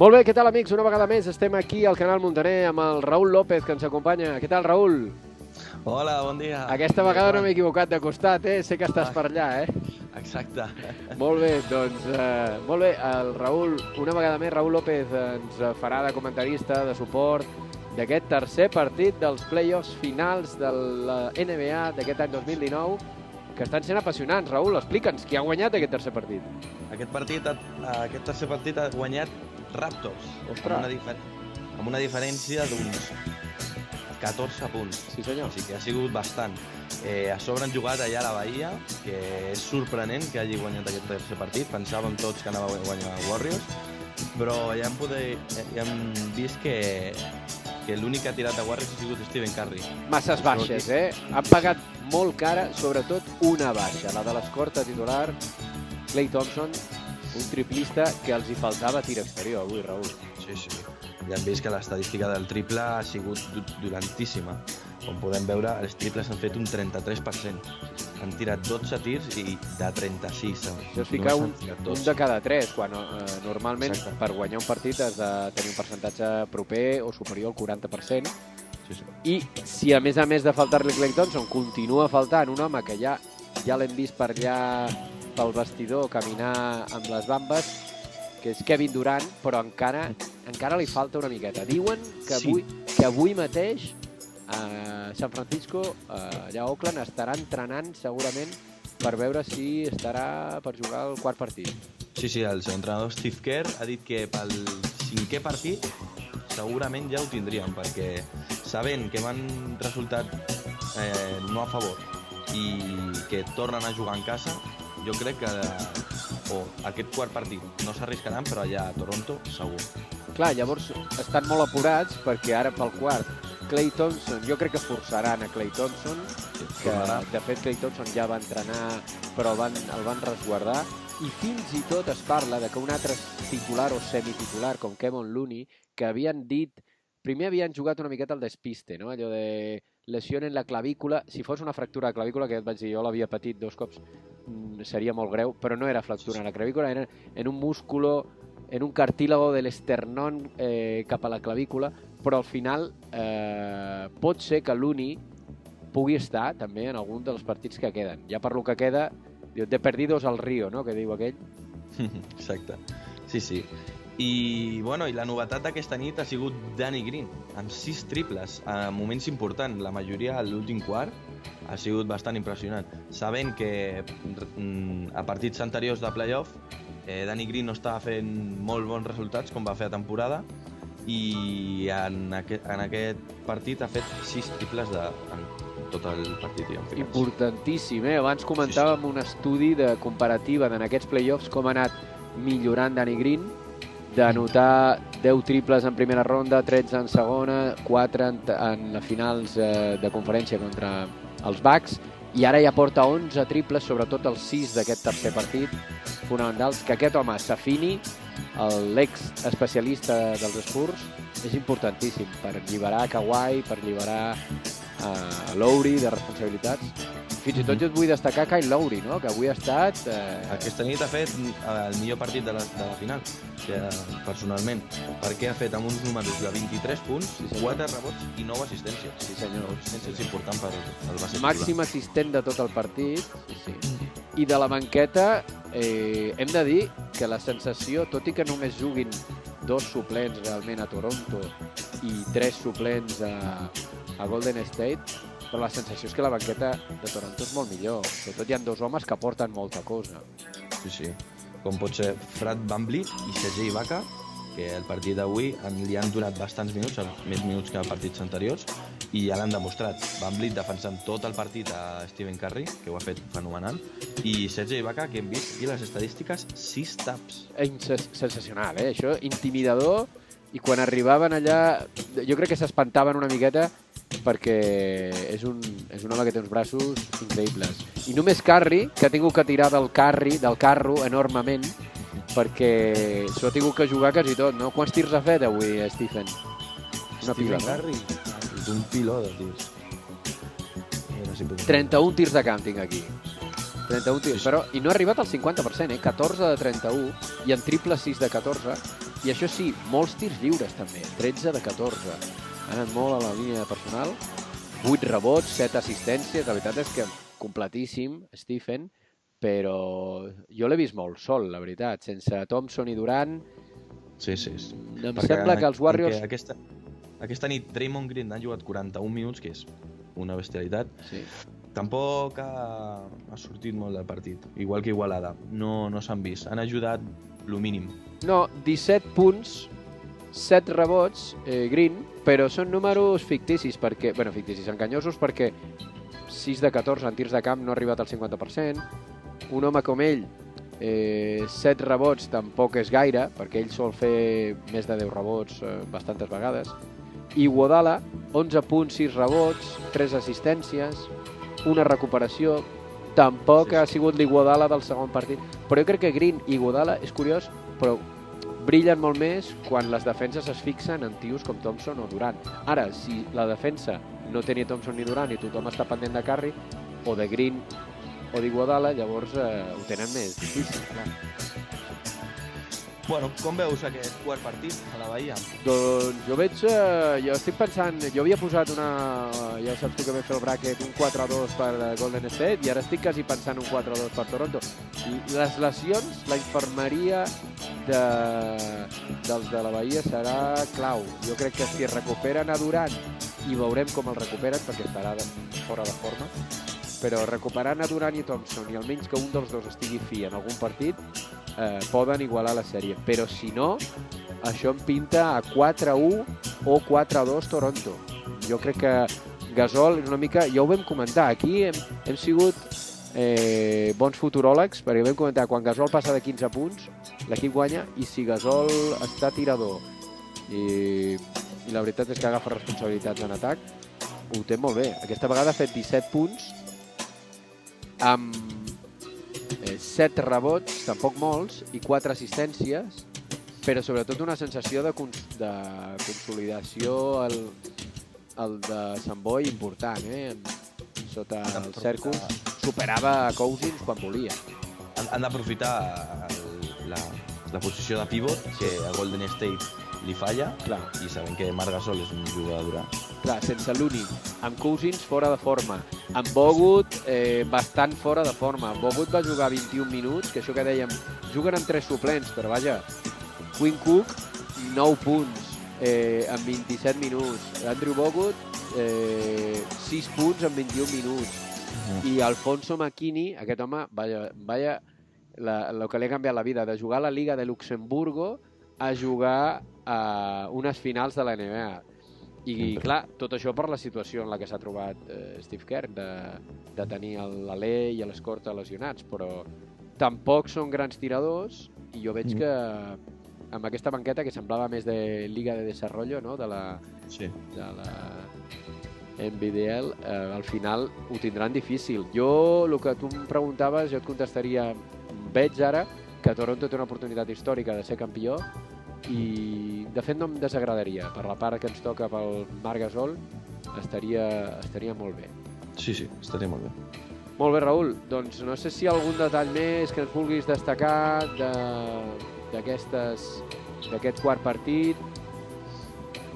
Molt bé, què tal, amics? Una vegada més estem aquí al canal Muntaner amb el Raül López, que ens acompanya. Què tal, Raül? Hola, bon dia. Aquesta vegada no m'he equivocat de costat, eh? Sé que estàs per allà, eh? Exacte. Molt bé, doncs, molt bé. El Raül, una vegada més, Raül López ens farà de comentarista, de suport, d'aquest tercer partit dels play-offs finals de la NBA d'aquest any 2019, que estan sent apassionants. Raül, explica'ns qui ha guanyat aquest tercer partit. Aquest tercer partit ha guanyat Raptors. Ostres. Amb una diferència d'uns 14 punts. Sí, senyor. Així que ha sigut bastant. A sobre han jugat allà a la Bahia, que és sorprenent que hagi guanyat aquest tercer partit. Pensàvem tots que anava a guanyar Warriors, però ja hem vist que l'únic que ha tirat de Warriors ha sigut Stephen Curry. Masses baixes, eh? Han pagat molt cara, sobretot una baixa, la de l'escorta titular, Klay Thompson, un triplista que els hi faltava tir exterior avui, Raül. Sí. Ja hem vist que l'estadística del triple ha sigut dolentíssima. Com podem veure, els triples han fet un 33%. Han tirat 12 tirs i de 36. Això és ficar un de cada 3, quan normalment Exacte. Per guanyar un partit has de tenir un percentatge proper o superior al 40%. Sí. I si a més de faltar-li Klay Thompson continua faltant un home que ja l'hem vist per allà pel vestidor caminar amb les bambes, que és Kevin Durant, però encara li falta una miqueta. Diuen que avui mateix a San Francisco, allà a Oakland, estarà entrenant segurament per veure si estarà per jugar el quart partit. Sí, el seu entrenador Steve Kerr ha dit que pel 5è partit segurament ja ho tindríem, perquè sabent que van resultat no a favor i que tornen a jugar en casa, jo crec que aquest quart partit no s'arriscaran, però allà a Toronto segur. Clar, llavors estan molt apurats perquè ara pel quart Klay Thompson, jo crec que forçaran a Klay Thompson, que de fet Klay Thompson ja va entrenar però el van resguardar, i fins i tot es parla de que un altre titular o semititular com Kevon Looney, que havien dit, primer havien jugat una miqueta al despiste, no? Allò de lesió en la clavícula, si fos una fractura de clavícula, que et vaig dir, jo l'havia patit 2 cops, seria molt greu, però no era fractura en la clavícula, era en un músculo, en un cartílago de l'esternón cap a la clavícula, però al final pot ser que Looney pugui estar també en algun dels partits que queden. Ja per lo que queda, de perdidos al río, no?, que diu aquell. Exacte, sí. I la novetat d'aquesta nit ha sigut Danny Green, amb 6 triples a moments importants, la majoria a l'últim quart. Ha sigut bastant impressionant. Sabent que a partits anteriors de playoff Danny Green no estava fent molt bons resultats com va fer a temporada, i en aquest partit ha fet 6 triples en tot el partit. Importantíssim, eh? Abans comentàvem un estudi de comparativa en aquests playoffs com ha anat millorant Danny Green, d'anotar 10 triples en primera ronda, 13 en segona, 4 en les finals de conferència contra els Bucks, i ara ja porta 11 triples, sobretot els 6 d'aquest tercer partit, fonamentals. Que aquest home s'afini, l'ex-especialista dels Spurs, és importantíssim per alliberar Kawhi, per alliberar Lowry de responsabilitats. Fins i tot jo et vull destacar Kyle Lowry, no?, que avui ha estat... Aquesta nit ha fet el millor partit de la final, personalment, perquè ha fet amb uns números de 23 punts, 4 rebots i 9 assistències. Sí, senyor. És important per al bàsquet. Màxim assistent de tot el partit. Sí. I de la banqueta hem de dir que la sensació, tot i que només juguin 2 suplents realment a Toronto i 3 suplents a Golden State, però la sensació és que la banqueta de Toronto és molt millor. Sobretot hi ha 2 homes que aporten molta cosa. Sí. Com pot ser Fred VanVleet i Serge Ibaka, que el partit d'avui li han donat bastants minuts, més minuts que partits anteriors, i ja l'han demostrat. VanVleet defensant tot el partit a Stephen Curry, que ho ha fet fenomenal, i Serge Ibaka, que hem vist aquí les estadístiques, 6 taps. Sensacional, eh? Això, intimidador, i quan arribaven allà, jo crec que s'espantaven una miqueta, perquè és un home que té uns braços increïbles. I només Curry, que ha tingut que tirar del carro enormement, perquè s'ho ha tingut que jugar quasi tot, no? Quants tirs ha fet avui, Stephen? Una pila, Stephen Curry? És un piló de tirs. 31 tirs de camp tinc aquí. 31 tirs, però... I no ha arribat al 50%, 14 de 31, i en triple 6 de 14. I això sí, molts tirs lliures també, 13 de 14. Ha anat molt a la línia personal, 8 rebots, 7 assistències, la veritat és que completíssim, Stephen, però jo l'he vist molt sol, la veritat, sense Thompson i Durant. Sí. Em sembla que els Warriors... Aquesta nit Draymond Green ha jugat 41 minuts, que és una bestialitat. Sí. Tampoc ha sortit molt del partit, igual que Igualada. No s'han vist, han ajudat lo mínim. No, 17 punts, 7 rebots, Green, però són números ficticis, ficticis, enganyosos, perquè 6 de 14 en tirs de camp no ha arribat al 50%. Un home com ell, 7 rebots tampoc és gaire, perquè ell sol fer més de 10 rebots bastantes vegades. I Iguodala, 11 punts, 6 rebots, 3 assistències, una recuperació. Tampoc ha sigut l'Iguodala del segon partit. Però jo crec que Green i Iguodala, és curiós, però brillen molt més quan les defenses es fixen en tios com Thompson o Durant. Ara, si la defensa no té ni Thompson ni Durant i tothom està pendent de Curry, o de Green o d'Iguodala, llavors ho tenen més difícil, clar. Bueno, com veus aquest quart partit a la Bahia? Doncs jo veig, jo estic pensant, jo havia posat ja saps tu que vam fer el bracket, un 4-2 per Golden State, i ara estic quasi pensant un 4-2 per Toronto. I les lesions, la infermeria dels de la Bahia serà clau. Jo crec que si recuperen a Durant, i veurem com el recuperen, perquè estarà fora de forma, però recuperant a Durant i Thompson, i almenys que un dels dos estigui fi en algun partit, poden igualar la sèrie. Però si no, això em pinta a 4-1 o 4-2 Toronto. Jo crec que Gasol és una mica... Ja ho vam comentar, aquí hem sigut bons futuròlegs, perquè vam comentar, quan Gasol passa de 15 punts, l'equip guanya, i si Gasol està tirador i la veritat és que agafa responsabilitats en atac, ho té molt bé. Aquesta vegada ha fet 17 punts amb 7 rebots, tampoc molts, i 4 assistències, però sobretot una sensació de consolidació el de Sant Boi important, sota el cèrcol. Superava Cousins quan volia. Han d'aprofitar la posició de pivot, que a Golden State li falla, clar, i sabem que Marc Gasol és un jugador durat. Clar, sense l'únic, amb Cousins fora de forma, amb Bogut bastant fora de forma. Bogut va jugar 21 minuts, que això que dèiem, juguen amb 3 suplents, però vaja, Quinn Cook, 9 punts en 27 minuts. Andrew Bogut, 6 punts en 21 minuts. I Alfonso McKinney, aquest home, vaja, el que li ha canviat la vida, de jugar a la Liga de Luxemburgo a jugar a unes finals de la NBA. I clar, tot això per la situació en la que s'ha trobat Steve Kerr, de tenir l'Alé i l'Escorta lesionats, però tampoc són grans tiradors, i jo veig que amb aquesta banqueta que semblava més de Liga de Desarrollo, no? de la NBDL, al final ho tindran difícil. Jo, el que tu em preguntaves, jo et contestaria, veig ara que Toronto té una oportunitat històrica de ser campió, i de fet no em desagradaria. Per la part que ens toca pel Marc Gasol estaria molt bé. Sí, estaria molt bé. Molt bé, Raül. Doncs no sé si hi ha algun detall més que ens vulguis destacar d'aquest quart partit.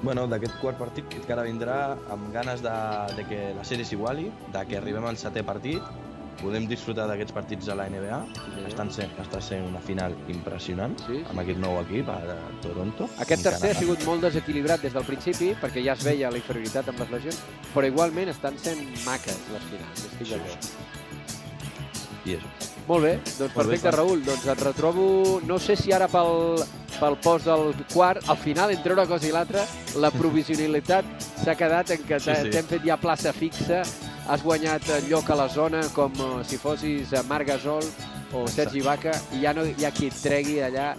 Bueno, d'aquest quart partit que ara vindrà amb ganes de que la sèrie s'iguali, de que arribem al 7è partit, podem disfrutar d'aquests partits a la NBA. Està sent una final impressionant, amb aquest nou equip a Toronto. Aquest tercer ha sigut molt desequilibrat des del principi, perquè ja es veia la inferioritat amb les lesions, però igualment estan sent maques les finals. Estic d'acord. I això. Molt bé, doncs perfecte, Raül. Doncs et retrobo, no sé si ara pel post del quart, al final, entre una cosa i l'altra, la provisionalitat s'ha quedat en que t'hem fet ja plaça fixa, has guanyat lloc a la zona com si fossis Marc Gasol o Sergi Ibaka, i ja no hi ha qui et tregui allà,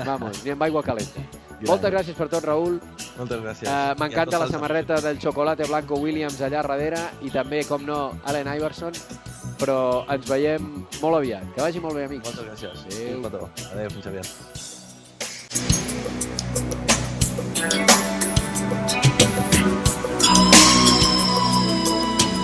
vamos, ni amb aigua calenta. Moltes gràcies per tot, Raül. Moltes gràcies. M'encanta la samarreta del Chocolate Blanco Williams allà darrere, i també, com no, Allen Iverson, però ens veiem molt aviat. Que vagi molt bé, amics. Moltes gràcies. Adéu. Adéu, fins aviat.